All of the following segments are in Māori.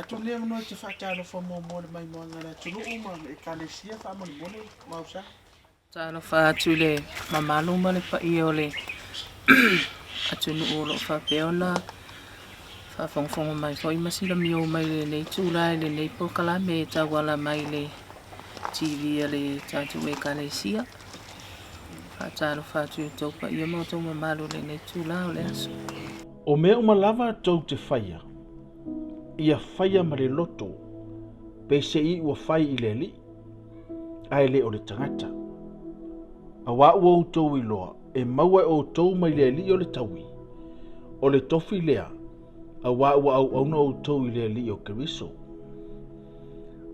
tu le no te fatalo fo mo mai mo ngana tu uma e kalesia fa mo mo Muaa'usa. Tano fa tule mamalu male pa iole. Atunu olo fa Fiona. Fa fonfongo mai foi masila mio mai le tula le nei pokala me tawala mai le TV le tatu e kalesia. Fa tano fa tu topa ia mo to mamalu le nei tula le aso. O me uma lava tau te faia. Ia faia ma le loto. Pe se I ua fai I le li. Ai le o le tangata. A wa ua utou iloa. E maua o tou mai le li o le taui. O le tofi lea. A wa ua au na utou I le li o Keriso.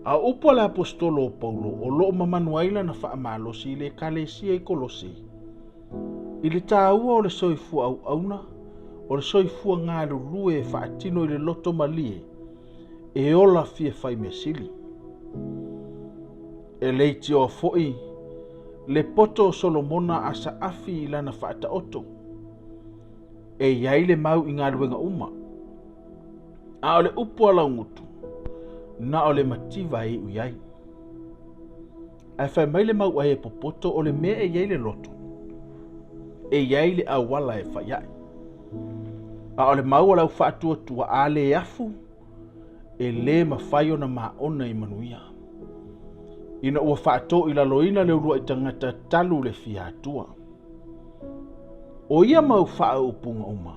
A upo le apostolo o Paulo. O loo mamanuaila na faa malosi I le kalesia I Kolosi. I le tāua o le soifua au auna. O le soifua ngā lulue e whaatino I le loto malie, e ola fie whai mea sili. E leiti o foi, le poto o Solomona a sa afi I lana whaata oto. E iai le mau I ngā luenga uma. A o le upu ala ngutu, na o le mativa I uiai. Ai whai mai le mau ai e popoto o le mea e iai le loto. E iai le awala e whai ai. A ole mau lau whaatua tua a le afu, e le mawhai o na maona I manuia. Ina ua whaato I laloina le urua I tangata talu le fiatua. O ia mau whaa upunga uma.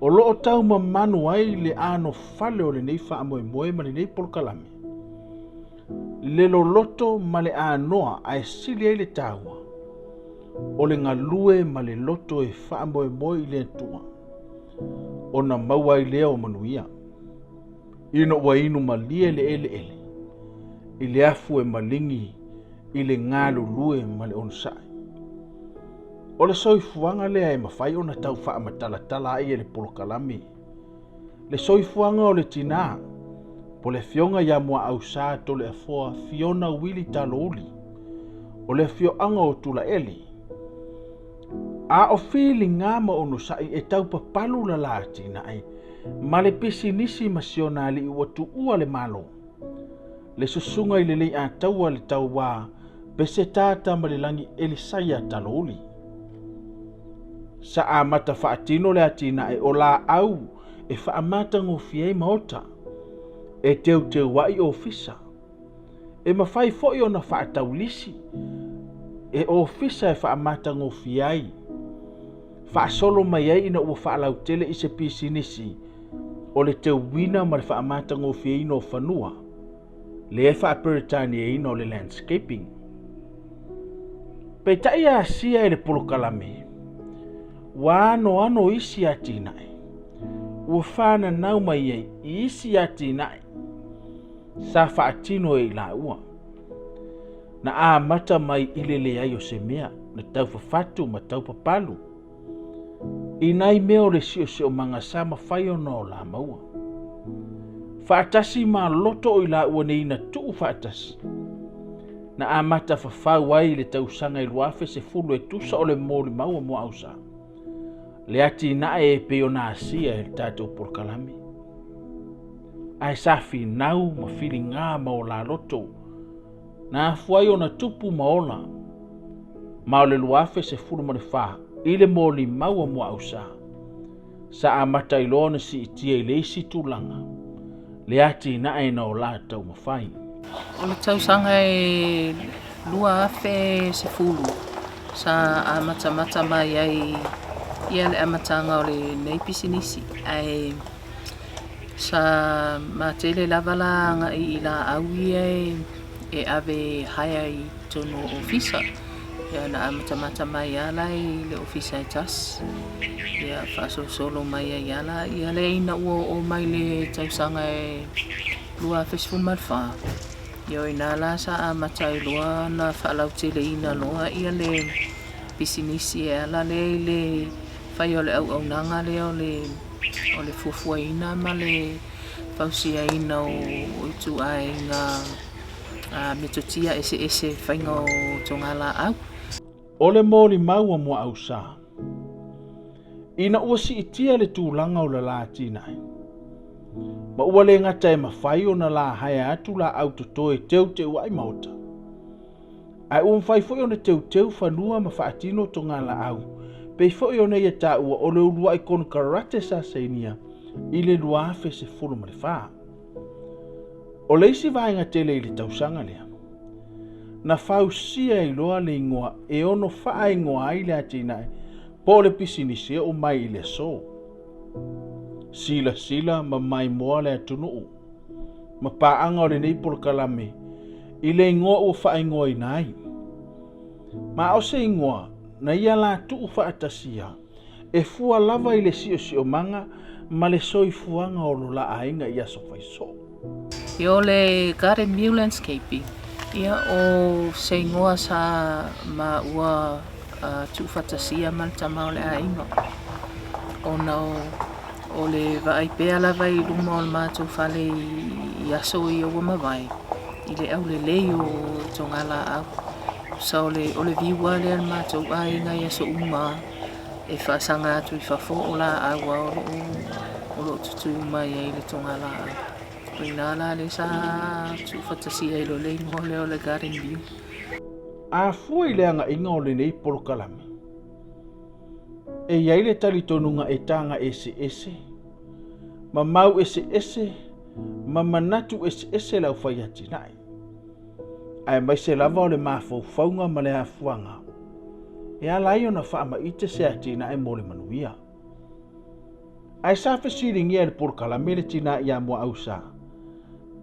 O loo tau ma manu ai le ano fale o le nei wha moe moe ma le nei polkalame. Le lo loto ma le anoa a e sili ai le taua. O le ngalue ma le loto e wha moe moe I le tua. O na maua I lea o manuia. Ino wa inu malie le ele. I le afu e malingi I le ngalu lue ma le onsai. O le soifuanga lea e mawhai o na tau wha matala ai e le polokalami. Le soifuanga o le tina. Po le fionga ya Muaa'usa to le afoa Fiona wili talouli. O le fioanga o tula eli. A o fili ngama ono sai e tau papalu la lati na ai. Ma le pisi nisi Missionary I watu ua le malo. Le susunga I le lei a taua le tau wā. Pese tata ma le langi elisaya talouli. Sa a mata whaatino le atina e o la au. E whaamata ngofiei maota. E teu wai o fisa. E mawhai foi o na whaataulisi. E o fisa e whaamata ngofiei. Whaasolo mai ai ina ua whaalau tele I se pisi nisi. O le te wina ma le whaamata ngofie ino whanua. Le e whaaperitani e ino le landscaping. Pei tai a sia e le polokalame. Wa ano isi ati nai. Ua whana nau mai ai isi ati nai. Sa whaatino e la ua. Na a mata mai ilele ai o se mea. Na tau whawhatu ma tau papalu. Inai meo le sio manga sama whai o no la maua. Whaatasi ma loto o ila ua ne ina tuu whaatasi. Na amata whawhau ai le tausanga I luafe se fulu e tusa o le mōli maua Muaa'usa. Le ati na e peo na asia e tātou porkalami. Ai safi nau ma fili ngā ma o la loto. Na afuai o na tupu maona. Ma o le luafe se fulu ma le wha. I le mōli maua Muaa'usa. Sa amata I lona si itia I le isi tūlanga. Le ati na e na o la tau mawhai. O le tausanga e lua afe se fulu. Sa amata mai ai ia le amatanga o le nei pisinisi. Ai sa matele lavalanga I la aui e ave haya I tono ofisa. Ia na amata mai ala I le ofisa I tas. Ia whaso solo mai ai ala. Ia le ina ua o mai le tausanga e lua festival malwha. Ia ina la sa amata I lua na whaalau tele ina loa. Ia le pisinisi e ala le whai o le au nanga le o le fuafua ina ma le pausia ina o itu ai ngā metotia ese whainga o tongala au. O le mōli maua Muaa'usa. Ina ua si itia le tūlanga o le lātina ai. Ma ua le ngata e mawhai o na la hae atu la au toe teu te uai maota. Ai whai fo o na teu whanua ma whaatino to ngā la au. Pei fo o na ia tā ua o le urua i kono karate sa seinia i le luafe se fulu ma le whaa. O leisi vaenga tele i le tausanga lea. Na whausia i loa le ingoa e ono whaa ingoa ai le atina po le pisinisia o mai i le so. Sila ma mai moa le atunu ma paanga o le nei polo kalame i le ingoa o whaa ingoa i nai. Ma o se ingoa na ia la tuu whaa atasia e fua lava i le sio manga ma le soifuanga o lo la ainga i aso faiso. I o le garden view landscaping, ia o se ingoa sa ma ua tuu whatasia ma le tamau le ainga. O nao o le vai pea lava i luma o le mātou whale i aso i o mawai. I le au le lei o tongala au. Sa o le viwa le al mātou ainga i aso uma e whaasanga atu i whafo o la aua o lo tutu mai e le tongala au. Koina la le sa tu whatasia i lo le ngole o le garden view. A fua i le anga inga o le nei polo kalame. E iai le tali tonunga e tanga ese. Ma mau ese. Ma manatu ese lau whai ati nai. Ai mai se lava o le mafau faunga ma le hafuanga. E alai o na wha ma ite se ati nai mo le manuia. Ai sa whasiringi e le polo kalame le tina i a Muaa'usa.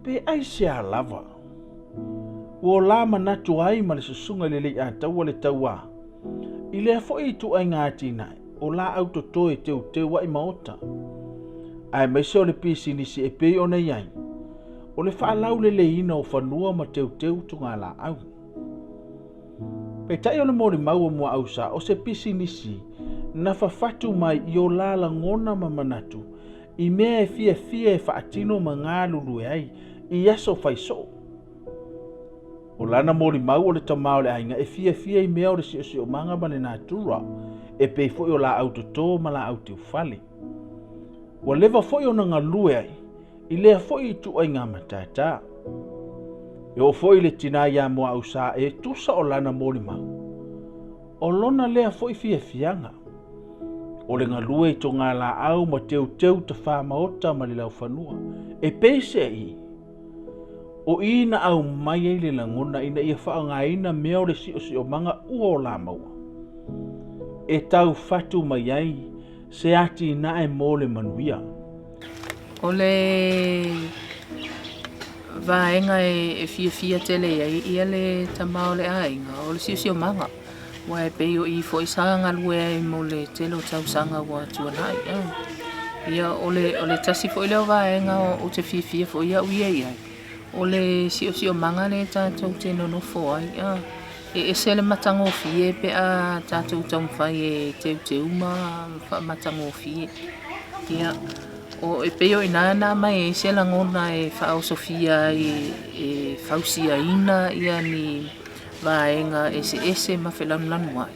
Pe ai se a lava. Ua la manatu ai ma le susunga le lei a taua le taua. I le fo i tu ai ngā tina o la autotoe te wai maota. Ai mai se o le pisi nisi e pei o nei ai. O le whaalau le leina o whanua ma tu ngā la au. Pe tai o le mori mau o Muaa'usa o se pisi nisi na whawhatu mai i o la langona ma manatu. I mea e fia e whaatino ma ngā lulu e ai i aso faiso. O lana mori mau o le tamau le ainga e fia i mea o le sio manga ma le natura e pei foi o la autotō ma la autiu fale. Wa lewa foi o na ngā lue ai i lea foi i tu ai ngā matata. E o foi le tina ia Muaa'usa e tusa o lana mori mau. O lona lea foi fianga. O le ngā lue i to ngā la au ma teu ta whamaota ma le lau whanua. E peise i. O ina au mai ei le langona ina ia wha ngā ina mea o le sio manga ua o la maua. E tau fatu mai ai se ati na e mo le manuia. O le vaenga e fia tele ai ia le tamau le ainga o le sio manga. Wa e peo i fo isanga lue ai mo le telo tau sanga wa tuanai. Ia o le tasi fo ileo vaenga o te fia fo ia uia ai. O le sio manga le tātou te nono fo ai. E se le matango fie pe a tātou tau mwhai e teu ma matango fie. Ia o e peo ina mai e se la ngona e whao sofia e whausia ina ia ni vaenga ese ma whelanulanu ai.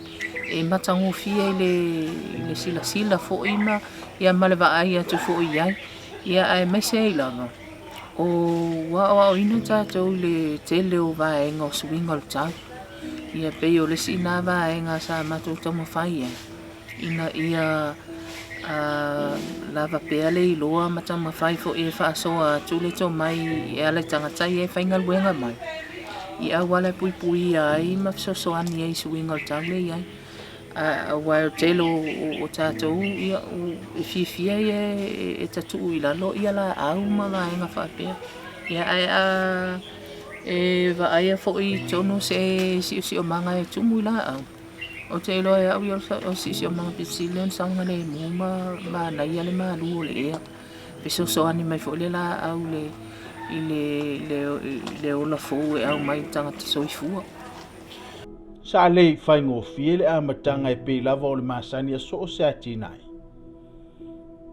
E matango fie le sila fo ima ia male vaai atu fo iai. Ia ai mese i langa. O wao ina tātou le tele o vaenga o swinga o tau. Ia pei o le sina vaenga sa matou tau mawhai ai. Ina ia lava pea le iloa matau mawhai fo e whaasoa tūle tō mai e ale tangatai e whainga luenga mai. I awala pui ai ma fisosoani ai swinga o tau le ai. Wai o telo o tātou ia e fifia e tatu i lalo ia la au ma vaenga whaapea. Ia ai e vaaya fo i tono se sio manga e tumu i la au. O te ilo e au i o sio manga pisilion sanga le muma ma naia le ma luo le ea. Fisosoani mai fo le la au le ola fo e au mai tangata soifua. Sa lei whaingo fiele a matanga e pei lava o le masani a so o se ati nai.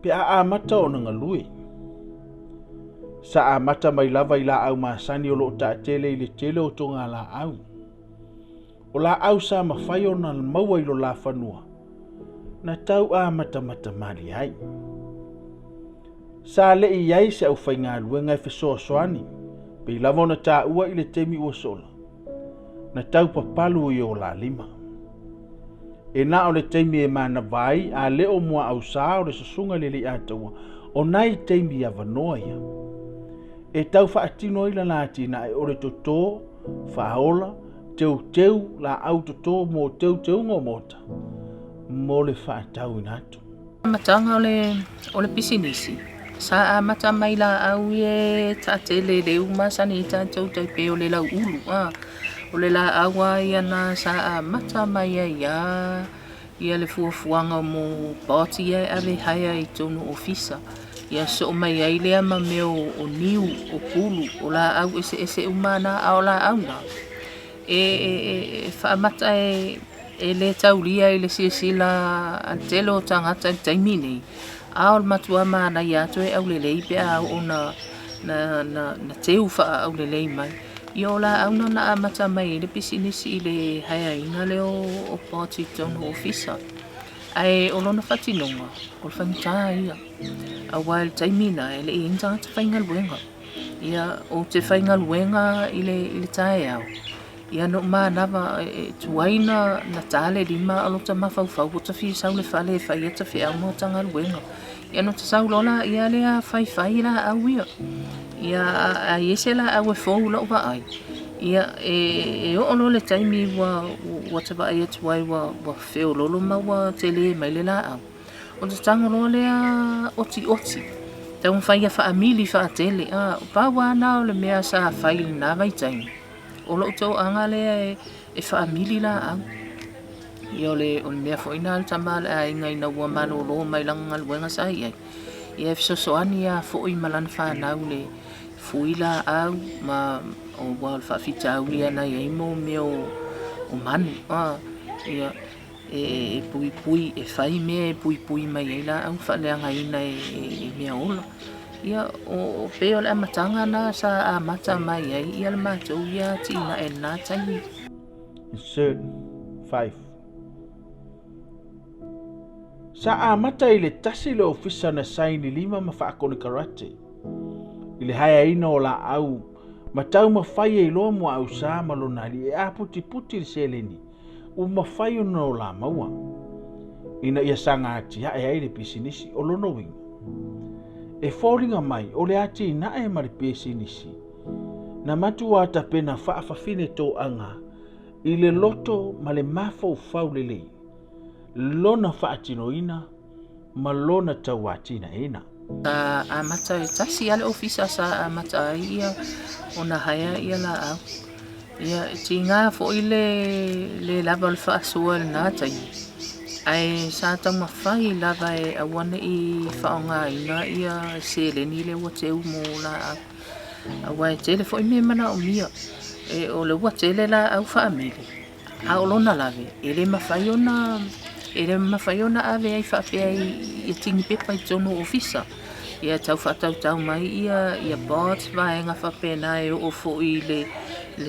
Pe a mata o nga lui. Sa a mata mai lava i la au masani o lo ta tele i le tele o tonga la au. O la au sa mawhai o na maua i lo la whanua. Na tau a mata mali ai. Sa le I ai se au whainga luenga e whesoa soani. Pei lava na tā ua I le temi ua sola. Na tau papalu I o la lima. E na o le teimi e mana vai a le o Muaa'usa o le sasunga le li ataua. O nai teimi a vanoa ia. E tau whaatino ila la tina e o le totō, whaola, teu la au totō mo teu ngō mota. Mo le whaatau inatu. Matanga o le pisinisi. Sa mata mai la au e tatele le umasani tātou taipe o le lau ulu. O le la awa ia na sa mata mai ia le fuafuanga mo pāti ia ave haia I tonu ofisa. Ia so mai ai lea ma meo o niu o pulu o la au ese umana a o la au na. Whaamata e le taulia I le sila antelo tangata taimini. A o matua mana ia to e au le lei pe a o na teu wha au le lei mai. Ia o la au na amata mai le pisinisi I le haia ina le o pāti tonu ofisa. Ai o lona whatinonga, o le whangitaa ia. A wael taimina e le I inta te whainga luenga. Ia o te whainga luenga I le tae au. Ia no manawa tuaina na tale lima alo ta mawhauwhau o ta whi sau le whale e whai ta whi au mo tanga luenga. Ia no te sau lola ia lea whai la au ia. Ia a iese la au e fōu lau wa ai. Ia e ono le taimi wa te wa ia tuai wa wheo lolo ma wa tele mai le la au. O te tanga loa lea oti. Tau mwhai a whaamili wha tele. O pāwa nao le mea sa whai na vai taimi. O lo tau anga lea e whaamili la au. Ia o le mea whoina al tamale a inga ina ua mano lo mai langa luenga sa iai. Ia e fisosoani a fōi malana whanau le fuila au ma o wal whawhita au lia na iai mo meo o manu. Ia e pui e whai mea e pui mai ei la au whaleanga ina e mea ola. Ia o peo le amatanga na sa amata mai ei ia le mātou ia tina e nā taimi. Insert 5. Sa amata I le tasi le ofisa na saini 5 ma whaakone karate. I le haia ina o la au matau mawhai e loa Muaa'usa malona li e a puti le seleni. U mawhai o no la maua. Ina ia sanga ati hae ai le pisinisi o lono winga. E fōringa mai o le ati ina e mari pisinisi. Na matua ta pena whaafafine tō anga. I le loto ma le mafau fau le lei. Lona whaatino ina ma lona tauatina ina. A mata e tasi ale ofisa sa a mata ia o na haya ia la au. Ia ti ngā fo I le lava le whaasua le nātai. Ai sa tau mawhai lava e awane I whaonga ina ia se le ni le wateu mo la au. Awa e tele fo I me mana o mia. E o le watele la au whaamele. A o lona lave. E le mawhai ona ave ai whaapea I tingi pepa I tono ofisa. Ia tau whatau mai ia bot vaenga whapena e o fo I le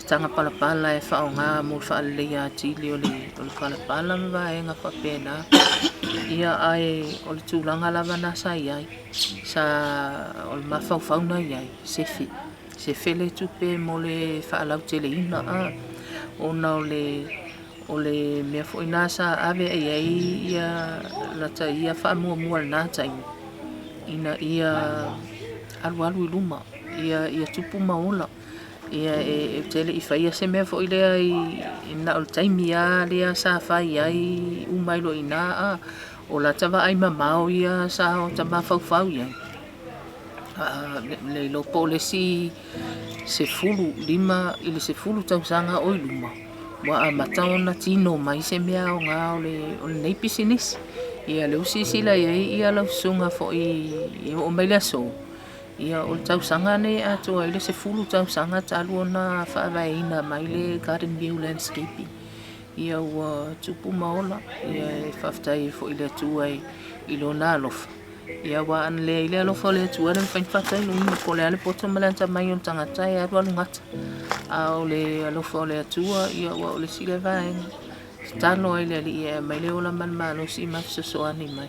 tanga palapala e whaonga mo whaale ia tili o le palapala ma vaenga whapena. Ia ai o le tūlanga lava na sa iai. Sa o le mawhauwhauna iai. Se le tupe mo le whaalau tele ina. Ona o le mea fo ina sa ave ai ia lata ia whaamua le nātai. Ina ia alu I luma. Ia tupu maola. Ia e tele I whaia se mea fo ilea I na o taimi a lea sa whai ai umailo ina o la tawa ai mamao ia sa o tama whau ia. Le lopo le si se fulu lima ili se fulu tausanga o luma. Wa matao na tino mai se mea o ngā o le nei pisinisi. Ia le usi sila ia lau sunga fo I o maila so. Ia o tausanga ne atua ile se fulu tausanga talu ona whaavaina mai le garden view landscaping. Ia ua tupu maola. Ia e whaftai fo ile tua I lona alofa. Ia wa an le ile alofa le tua le whainwhatai lunga po le ale poto malanta mai o tangata e arua lungata. A o le alofa o le atua ia wa o le sile vaenga. Tano ai le ali mai le ola man malo si mafisa soani mai.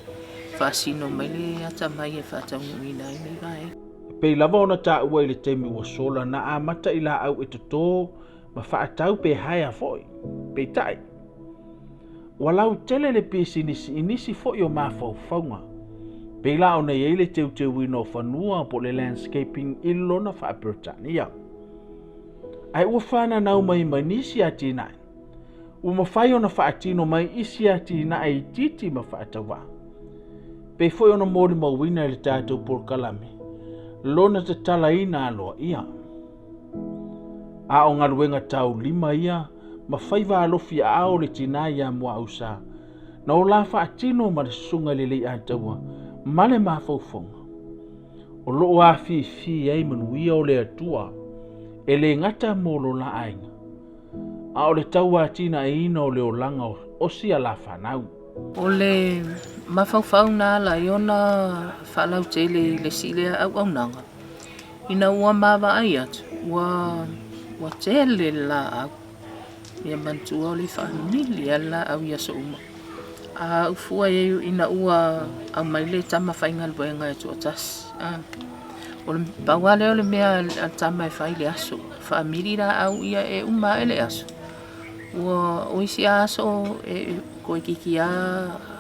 whaasino mai le ata mai e whaataunguina i nei vai. Pei lava ona tā ua i le temi ua sola na a mata i la au e totō ma whaatau pe haia foi. Pei tai. Walau tele le pisi inisi foi o mawhauwhaunga. Pei la ona i le teu ino whanua po le landscaping ilona whaapirotania. Ai ua whana nau mai nisi a tīnai. Ua mawhai ona whaatino mai isi a tīnai i titi ma whaatawa. Pei foi ona mori mawina le tātou porkalame. Lona te tala ina aloa ia. A o ngaruenga tau lima ia, ma whaiva alofi a ao le tina ia Muaa'usa. Na o la whaatino ma le sunga le lei ataua, ma le mawhauwhonga. O loo a fi ei manuia o le atua, e le ngata molo la ainga. A o le tau a tina e ina o le olanga o sia la whanau. O le mawhauwhau nā la iona whalau te le silea au nanga. Ina ua mawa ai atu, ua tele la au. Ia mantua o le whamili ala au ia so uma. A ufua e ina ua au mai le tama whainga luenga e tuatas. O le pawale o le mea tama e whai le aso. Whamili la au ia e uma e le aso. Ua oisi aso e koe kiki a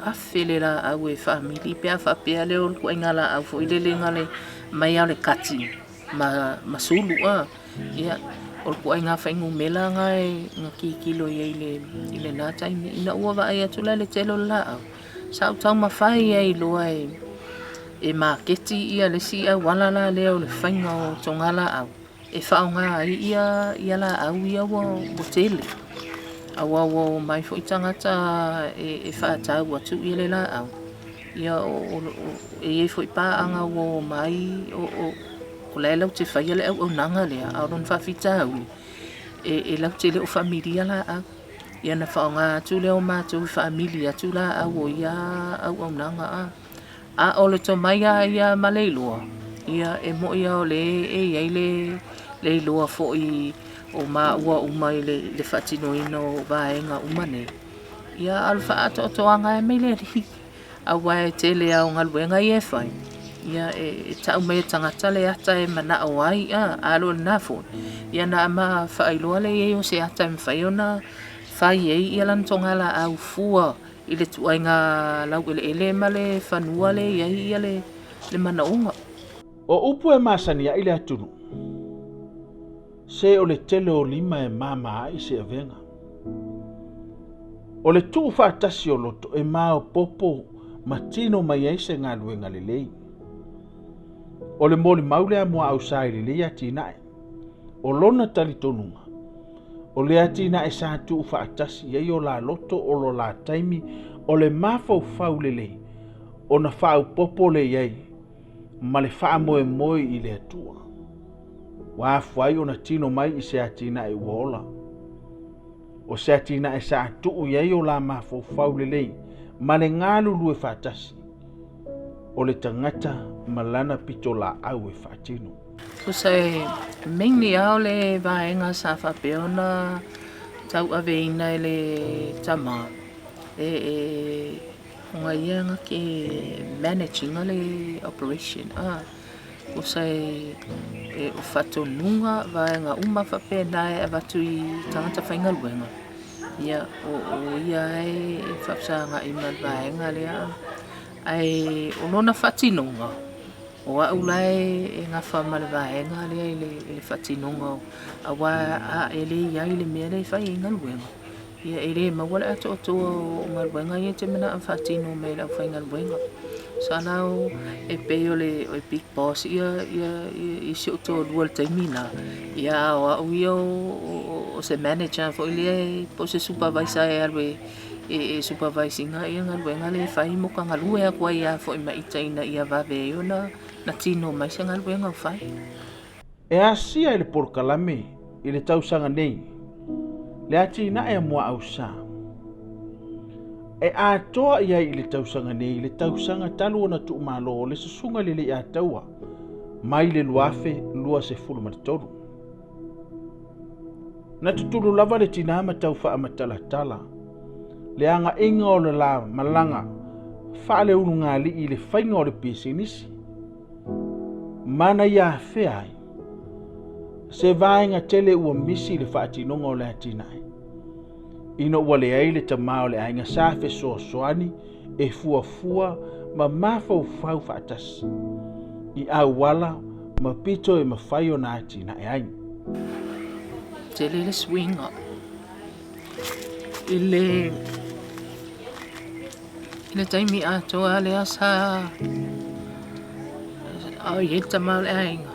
awhele la au e whamili. Pea whapea leo ko ingala au fo ile le ngale mai au le kati. Ma sulu a. Ia o ko inga whaingu mela ngai ngā kikilo i le nā taimi. Ina ua wa ai atula le telo la au. Sau tau mawhai ai loa e maketi ia le si au wala la leo le whainga o tongala au. E whaonga ai ia la au ia wa tele. Awa wo mai fo itangata e whaatau atu i le la au. Ia e fo ipaanga wo mai o le lau te whaia le au nanga lea. Au ron whawhita au. E lau te leo familia la au. Ia na whaonga atu leo mātou familia atu la au o ia au nanga a. A o le to mai a ia maleiloa. Ia e mo ia o le e le loa fo i o ua uma i le whatino ino vaenga umane. Ia alfa ato toanga e mei le ri. Awa e tele au ngaluenga i e whai. Ia e tau mea tangata le ata e mana o ai alo le nafo. Ia na ama whailoa le e o se ata e mwhai ona whai e ia lan tongala au fua i le tuainga lau ele ma le whanua le ia le mana unga. O upu e masania i le atunu. Se o le tele o lima e mama ai se avenga. O le tuu whaatasi o loto e mao popo matino mai ai se ngā luenga le lei. O le moli maule a Muaa'usa i le lei ati nae. O lona tali tonunga. O le ati nae sa tuu whaatasi ai o la loto o lo la taimi o le mafau fau le lei. O na whau popo le iei. Ma le wha moe i le atua. Wa fuai ona tino mai i se atina e wola. O se atina e sa tuu iei o la mafau le lei. Ma le ngalu lue whaatasi. O le tangata malana pito la au e whaatino. Ko se mingi au le vaenga sa whapeona tau aveina e le tama. Nga ianga ke managing le operation. Ko se o whatonunga vaenga uma whapena e avatu i tangata whainga luenga. Ia o ia e whapsanga i mal vaenga lea. Ai o lona whatinunga. O au lai e ngā whamale vaenga lea i le whatinunga. Awa a ele ia i le mea le whai inga luenga. Ia ele mawale ato o ngā luenga i te mena a whatino me lau whainga luenga. Sanau e peo le o big boss ia i se o tō lua le taimina. Ia o au ia o se manager fo ile po se supervisor e alwe e supervising ia ngā luenga le whai mo ka ngā lue a kua ia fo i maitaina ia vawe eo na tino mai se ngā luenga o whai. E asia i le porkalame i le tausanga nei. Le ati na e Muaa'usa. E atoa ia i le tausanga nei, le tausanga talu ona tu malo le susunga le le ataua. Mai le luafe lua se fulu matatoru. Na tutulu lava le tinama tau wha amatala tala. Le anga inga o le la malanga whaale unu ngali I le whainga o le pisinisi. Mana ia whea ai. Se vaenga tele ua misi le whaatinonga o le atinai. Ino ua le ai le tamao le ainga safe soani e fua ma mafau whaatasi. I au wala ma pito e ma whai o na atinai ai. Tele le swinga. Ile taimi atoa le asa au ye tamao le ainga.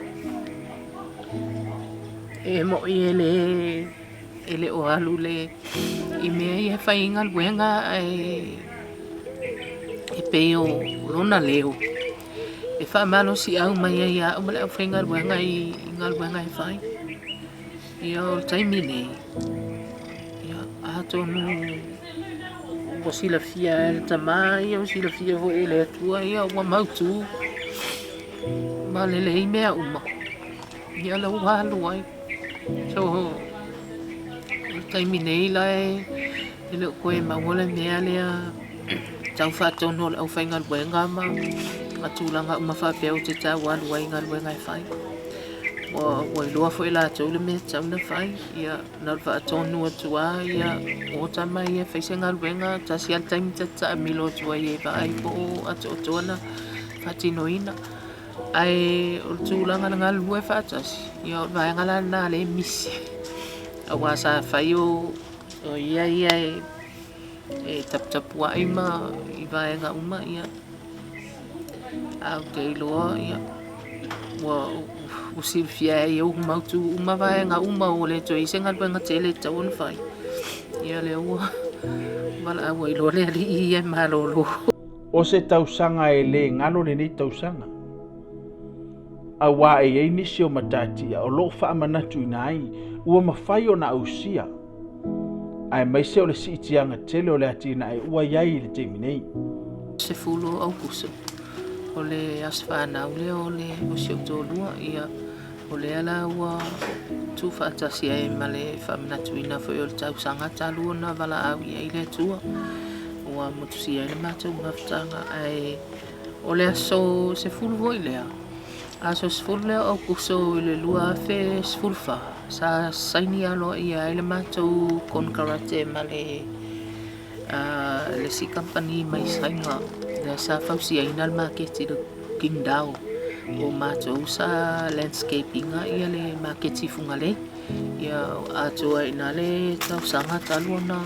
E mo ele o alu le I mea I whainga luenga e peo rona leo. E whamalo si au mai ai au male au whainga luenga I ngā luenga e whai. Ia o taimi nei. Ia atonu o sila fia e tamai, o sila fia ho ele atua, ia ua mautu. Ma lele I mea uma. Ia lau halu ai. So, taimi nei lai, ele o koe maungole mea lea, tau whaatono le au whainga luenga ma, matulanga uma whapea o te tau alu ai ngā luenga e whai. Wa iloa fo ila tau le mea tau na whai, ia na whaatono atua, ia o tama ia whaise ngā luenga, tasi al taimi tata milo atua ia iwa ai po ato otoana, whatino ina. Ai o tūlanga na ngā lua e whaatasi, ia o vaenga la nā le misi. A wasa whai o ia e tapu ai ma I vaenga uma ia. Au te iloa ia. Wa usilfia e o mautu uma vaenga uma o le toi senga luenga tele tau na whai. Ia le ua. Wala au iloa le ali ia malolo. O se tausanga e le ngalo le nei tausanga. A wā e ei nisi o matati o lo wha amanatu ina ai ua mawhai o na ausia. Ai maise o le siitianga tele o le atina e ua iai le teimi nei. Se fulo au kuso. O le aswhanau le o le usio tōlua ia o le ala ua tu whaatasi ai ma le whamanatu ina fo o le tausanga talua na wala au iai le tua. Ua motusi ai le mātou ngaftanga ai o le aso se fulo voi lea. Aso sfulu leo au kuso I le lua fe sfulu wha. Sa saini alo ia ele mātou konkarate ma le si company mai sainga. Le sa fausi aina le maketi le kingdao. O mātou sa landscapinga ia le maketi fungale. Ia atua ina le tausanga taluana.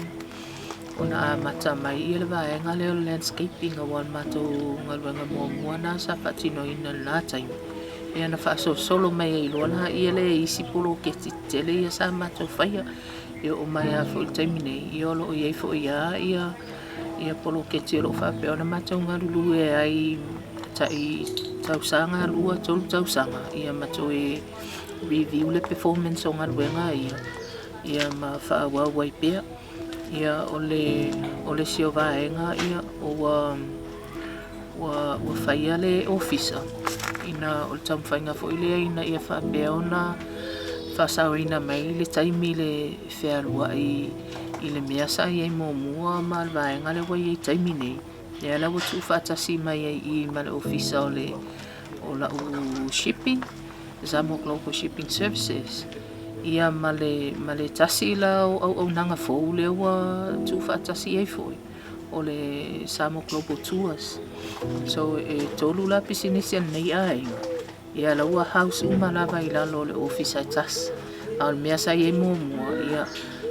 Ona mata mai ia le vaenga leo landscaping a wan mātou ngaluenga mua na sa patino ina nā taimi. Ia na wha solo mai e iloana ia le isi polo ke titele ia sa mato whaia. Ia o mai a fo il taimi nei. Ia o lo iei fo ia polo ke te lo whape o na mato ngarulu e ai tausanga lua tolu tausanga. Ia mato e review le performance o ngaluenga ia. Ia ma wha wai pia. Ia o le sio vaenga ia o wa whaia le officer. Ina o le taumwhainga fo ilea ina ia whapea ona whasau ina mai le taimi le whearua I le mea sa iei mōmua ma le vaenga le wai iei taimi nei. Ia la watu whaatasi mai I ma le ofisa o la shipping, Zamo Global Shipping Services. Ia ma le tasi la au nanga fōu le ua tu whaatasi ei fōi. O le Samo Global Tours. So tolu la pisinisi nei ai. Ia la ua house uma lava I lalo le office ai tas. Al mea sa iei mōmua ia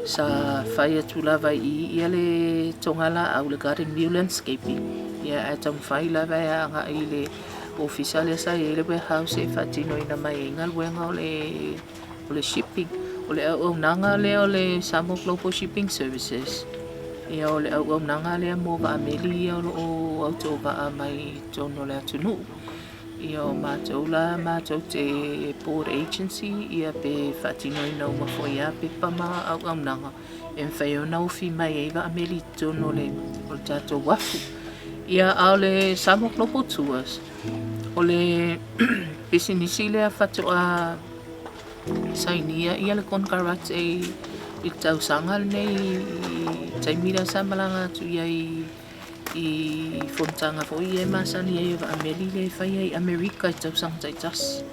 sa whai atu lava ia le tongala au le garden view landscaping. Ia ai tam whai lava anga I le office le sa iei le warehouse e whatino ina mai inga luenga o le shipping. O le au nanga le o le Samo Global Shipping Services. Ia o le au nanga lea mō wa ameli ia o auto wa mai tono le atunu. Ia o mātou mātou te board agency ia pe whatino ina uma fo ia pe pama au nanga. E Fiona ufi mai e wa ameli tono le o tātou wafu. Ia au le Samo Global Tours. O le pisinisi lea whatoa sainia ia le konkarate I tau sanga nei taimira sa malanga tu ia I fontanga fo i masani e va Malili fai ai Amerika I tau sang tai tas.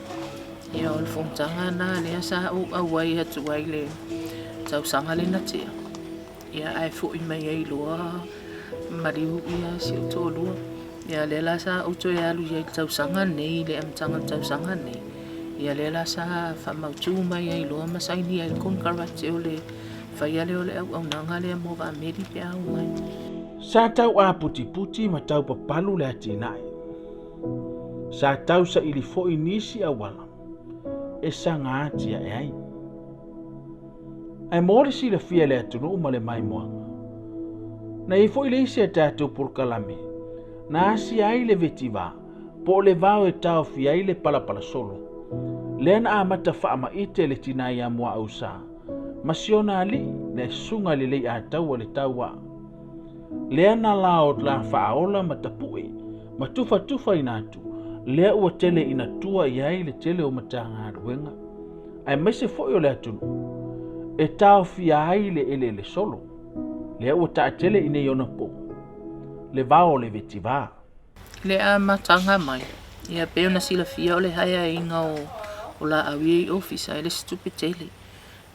Ia o le fontanga na le sa o awai atu ai le tau sanga le natia. Ia ai fo I mai ai loa mariu ia si o tō lua. Ia le la sa o to ia lu ia tau sanga nei le amtanga tau sanga nei. Ia le la sa fa mautu mai ai loa masaini ai konkarate o le fai ale o le au nanga le mo va meri pe au mai. Sa tau a puti puti ma tau papalu le ati nai. Sa tau sa ili fo inisi a wala. E sa ngā tia e ai. Ai mōre si le fia le atunu uma le mai moanga. Na I fo ile isi a tātou purkalame. Na asi ai le vetiva. Po le vau e tau fia ile palapala solo. Lena a mata wha ama ite le tinai a Muaa'usa. Missionary le sunga le lei a tau le tau wa. Lena lao la whaola matapui. Matufa tufa inatu. Lea ua tele ina tua iai le tele o matanga aruenga. Ai mese foi o le atunu. E tau fia ai le ele le solo. Lea ua taa tele ina iona po. Le vao le vetiva. Le a matanga mai. Ia peo na sila fia o le haya inga o la awi office ai le stupid tele.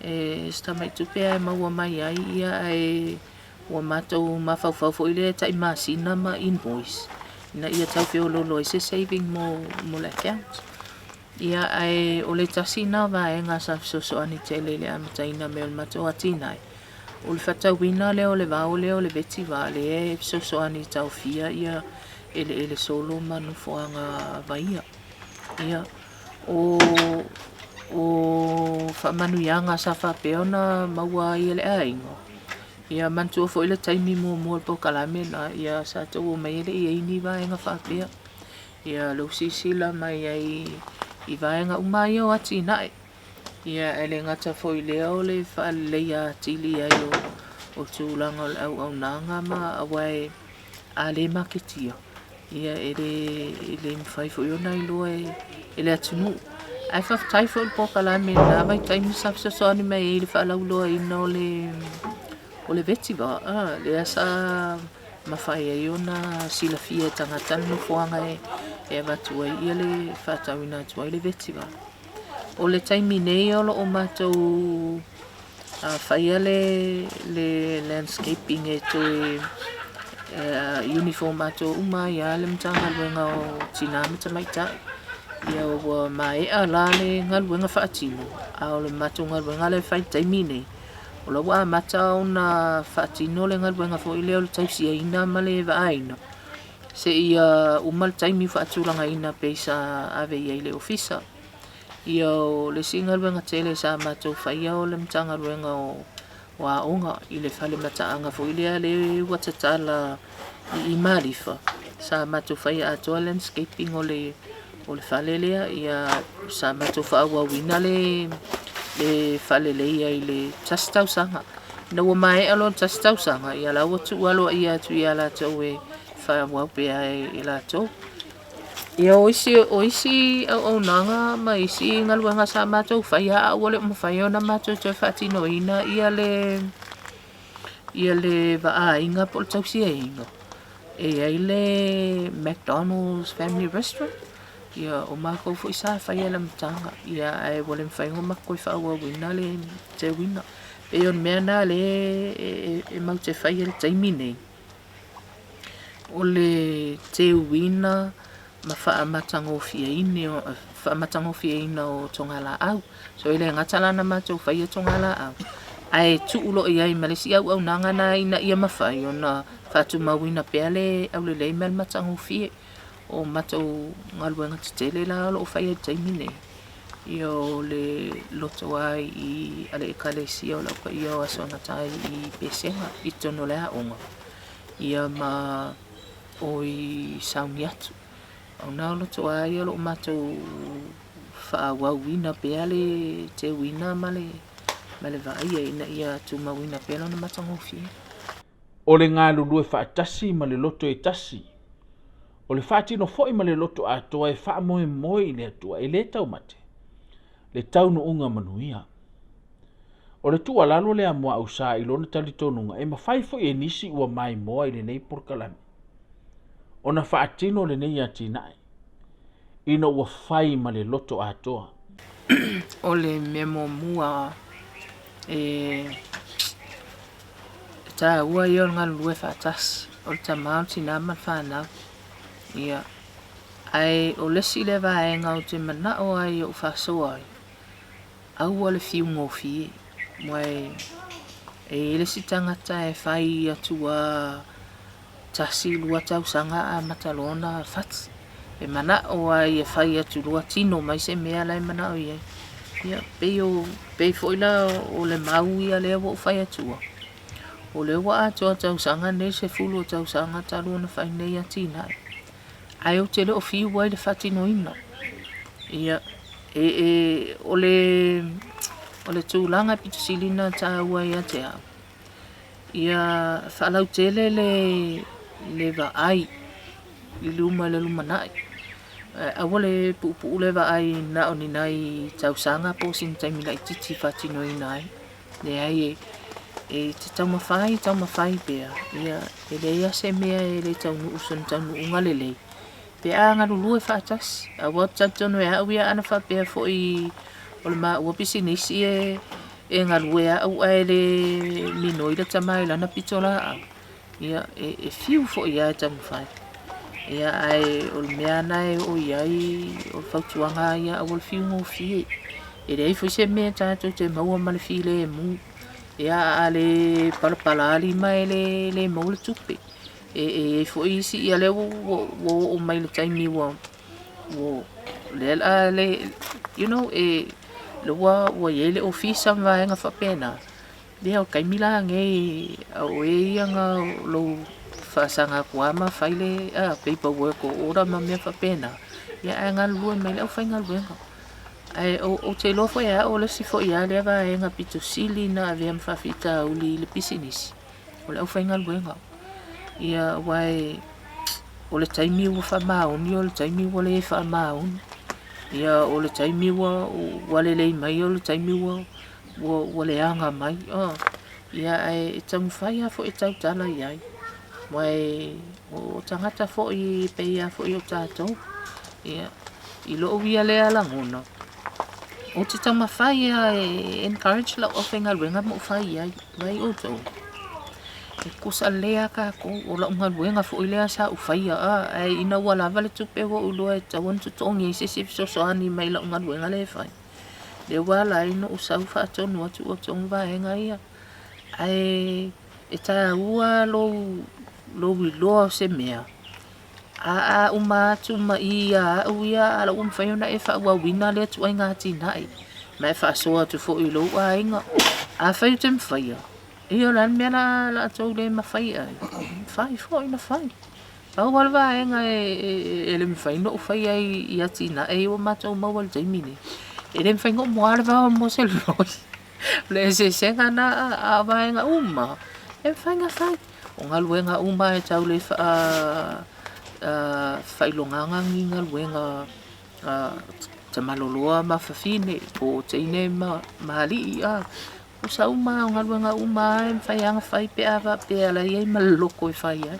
E sta mai tupe ai maua mai ai ia ai ua matou mafau fo ile tai masina ma invoice. Na ia tau feo lolo se saving mo le account. Ia ai o le tasina va e nga sa so ani tele le amataina me o matou atinai. O le fatauina le o le vau le o le beti va le e so ani tau fia ia ele solo manu foanga vaia. Ia o fa manu yanga sa fa peona maua ia le aingo. Ia mantua fo ile taimi mo po kalame na ia sa tau mai ele ia ini va nga fa pea. Ia lo sisila mai ai I va nga umai o ati nai. Ia ele ngata fo ile o le fa le ia tili ai o tulanga au nanga ma awai ale maketia. Ia ele mfai fo yo nai lo ele atunu. Ai fa tai fo po kalame na mai taimi sa so ani mai ele fa la lo ino o le vetiva le asa mafai ai ona sila fia tangata no foanga e vatua ia le fatawina tua le vetiva. O le taimi nei o matou faia le landscaping e to uniform matou uma ia le mtanga luenga o tinamita maita. Ia o mai ala le ngaluenga faatino. A o le matou ngaluenga le fai taimi nei. O la wa mata ona fatino le ngaluenga fo ile o le taisia ina male vaaina. Se ia umal taimi faatulanga ina peisa ave ia ile ofisa. Ia o le singaluenga tele sa matou faia o le mtanga luenga o waonga ile fale mataanga fo ile le watatala I marifa. Sa matou faia atoa landscaping o le falelea ia sa matou faawawina le falele ia le tastau sanga. Na ua mai alo tastau sanga ia la watu alo ia tu ia la tau e faawau pe ai la tau. Ia oisi au nanga ma isi ngaluanga sa matou faia a wale mo faia na matou te fatino ina ia le va inga pol tau sia inga. E ai le McDonald's Family Restaurant. Ia o mako fo isa faia la mtanga. Ia ai wale mfaingo mako fawa wina le te wina. E on mea na le mau te faia le taimi nei. O le te wina ma faa matangofia ina o tongala au. So ile ngatala na matou faia tongala au. Ai tu ulo ia I malesi au nanga na ina ia mafai ona fatu mawina peale au le mel matangofia. O matou ngaluenga tele la o faia taimi nei. Io le loto ai I ale ekalesia o la ka io asona tai I pesenga I tono le aonga. Ia ma oi sauniatu. Au na loto ai o matou faawawina peale te wina male vaia ina ia tu mawina peale na matangofia. O le ngā lulue whaatasi ma le loto e tasi. O le whaatino foi ma le loto atoa e wha moe le atua e le tau mate. Le tau no unga manuia. O le tua lalo le a Muaa'usa I lona talitonunga e mawhai foi e nisi ua mai moa I le nei porkalami. Ona whaatino le nei atinai. Ina ua whai ma le loto atoa. O le memo mua ta ua i o ngā lue whātasi. O le tamau tina man whanau. Ia. Ai o lesi le vaenga o te mana o ai o whasoa ai. Au le fiu ngofi. Mai lesi tangata e whai atua tasi lua tausanga a matalona whati. E mana o ai e whai atu lua tino mai se mea lai mana o iai. Ia, pei foila o le mau ia lea o whai atua. O le wa atua tausanga nei se fulu o tausanga talu na whai nei atina. Ai o te le o fiu wai le whati noina. Ia, o le tūlanga pitusilina ta ua ia te au. Ia, whalau tele le va ai. I luma le luma nai. Awa le pupu le va ai na o ni nai tausanga po sin taimila i titi whati noina ai. Le ai te taumawhai pia. Ia, le ia se mea le taunu usun taunu ungalelei. Pea ngā rulu e whātas. Awa tatono e au ia ana whapea fo i o le maa ua pisinisi e ngā rulu e au ai le minoira tamai lana pitola au. Ia, fiu fo i ai taumawhai. Ia ai o le mea nai o iai o le whautuanga ia au le fiu ngō fie. E rei fo se mea tātou te maua ma le fi le mu. Ia a le palapalali mai le mau le tupe. E fo isi ia le o mai le taimi wo le you know le wa ye le ofisa vai nga whapena le o kaimila nge o ia nga lo fasanga kuama faile paperwork o ora ma me whapena ia nga lua mai le o whainga luenga ai o te lofo ia o le sifo ia le vai nga pitusili na avea mwhawhita uli le pisinisi o le o whainga luenga ia wai o le taimi ua whamaoni o le taimi ua le whamaoni ia o le taimi ua walelei mai o le taimi ua le anga mai ia e taumwhai a fo e tautala iai wai o tangata fo i peia fo i o tātou ia i loo ia le alangona o te taumawhai a encourage la o whenga ruenga mo whai iai wai o tau e kusa lea ka ko o la unga luenga fo i lea sa ufai ai ina ua lava le tupe o ulua e tawan tutongi se soani mai la unga luenga le fai le wala ino usau wha atonu atu o tongu vaenga ia ai e ta ua lo iloa se mea a uma atu ma ia uia ala Fiona e wha ua wina le atu ai ngāti nai mai wha soa tu fo i lo a inga a whai tem whaia Iyo lan mea la tau le mawhai ai. Whai fo ina whai. Pau walwa e nga e le mwhai no whai ai i ati na e o matau mawal taimine. E le mwhai ngo moare wa mo se loi. Le se senga na a wa e nga uma. E whai nga whai. O nga lue nga uma e tau le whai longanga ngi nga lue nga te maloloa ma whawhine o te ine Malili Usa uma o ngalua nga uma e whai anga whai pe awa pe ala iei maloko e whai ai.